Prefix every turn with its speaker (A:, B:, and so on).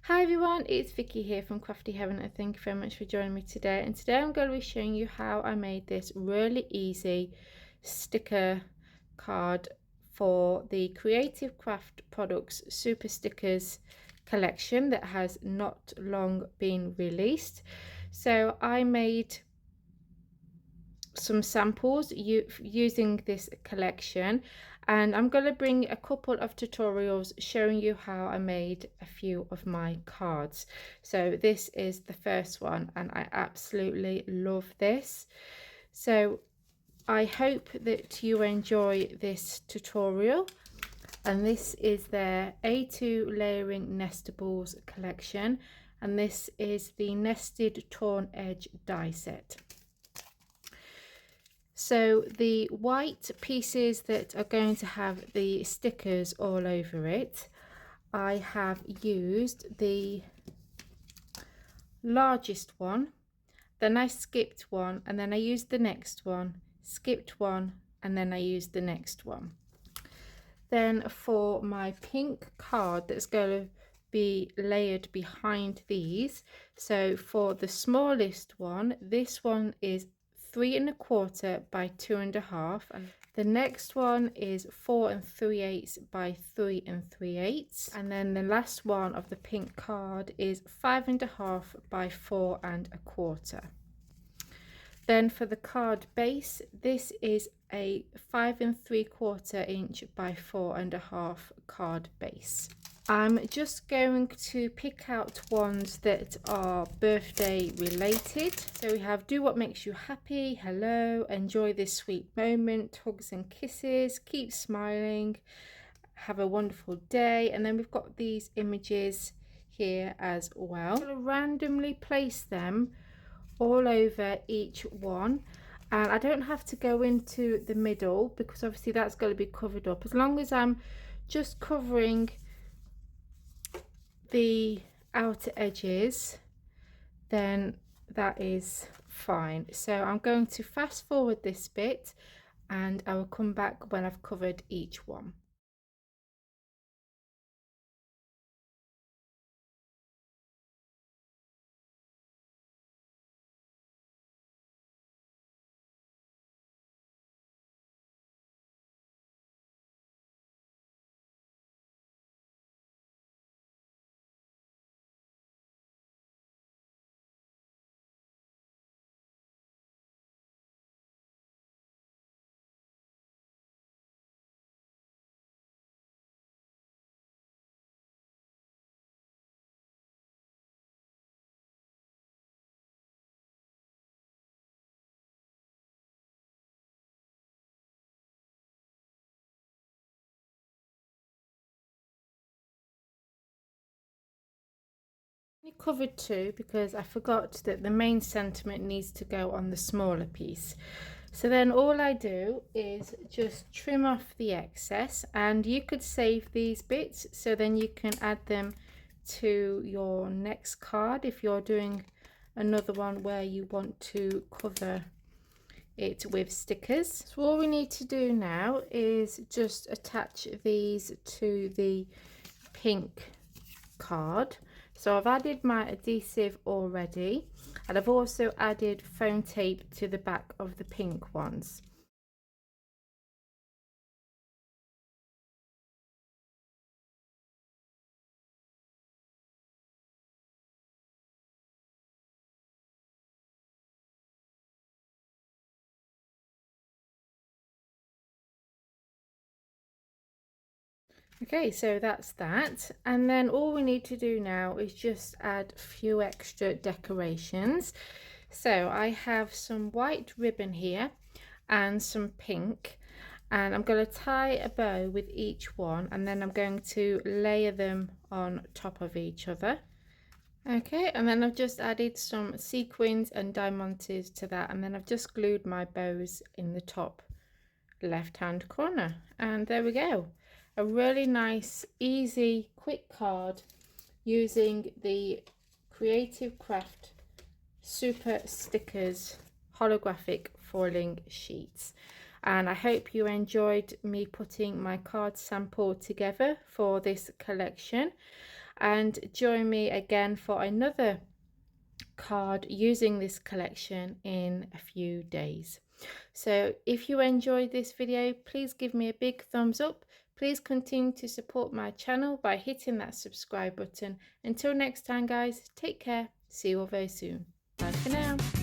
A: Hi everyone, it's Vicky here from Crafty Heaven and thank you very much for joining me today. And today I'm going to be showing you how I made this really easy sticker card for the Creative Craft Products Super Stickers collection that has not long been released. So I made some samples using this collection, and I'm going to bring a couple of tutorials showing you how I made a few of my cards. So this is the first one and I absolutely love this. So I hope that you enjoy this tutorial, and this is their A2 layering nestables collection, and this is the nested torn edge die set. So the white pieces that are going to have the stickers all over it, I have used the largest one, then I skipped one, and then I used the next one, skipped one, and then I used the next one. Then for my pink card that's going to be layered behind these, so for the smallest one, this one is 3¼ by 2½, and the next one is 4�3/8 by 3�3/8, and then the last one of the pink card is 5½ by 4¼ Then for the card base, this is a 5�3¼ inch by 4½ card base. I'm just going to pick out ones that are birthday related. So we have do what makes you happy, hello, enjoy this sweet moment, hugs and kisses, keep smiling, have a wonderful day. And then we've got these images here as well. I'm going to randomly place them all over each one, and I don't have to go into the middle because obviously that's going to be covered up. As long as I'm just covering the outer edges, then that is fine. So I'm going to fast forward this bit and I will come back when I've covered each one. I covered two because I forgot that the main sentiment needs to go on the smaller piece. So then all I do is just trim off the excess, and you could save these bits so then you can add them to your next card if you're doing another one where you want to cover it with stickers. So all we need to do now is just attach these to the pink card. So I've added my adhesive already, and I've also added foam tape to the back of the pink ones. Okay, so that's that, and then all we need to do now is just add a few extra decorations. So I have some white ribbon here and some pink, and I'm going to tie a bow with each one, and then I'm going to layer them on top of each other. Okay, and then I've just added some sequins and diamantes to that, and then I've just glued my bows in the top left hand corner, and there we go. A really nice, easy, quick card using the Creative Craft Super Stickers holographic foiling sheets. And I hope you enjoyed me putting my card sample together for this collection. and join me again for another card using this collection in a few days. So if you enjoyed this video, please give me a big thumbs up. Please continue to support my channel by hitting that subscribe button. Until next time guys, take care. See you all very soon. Bye for now.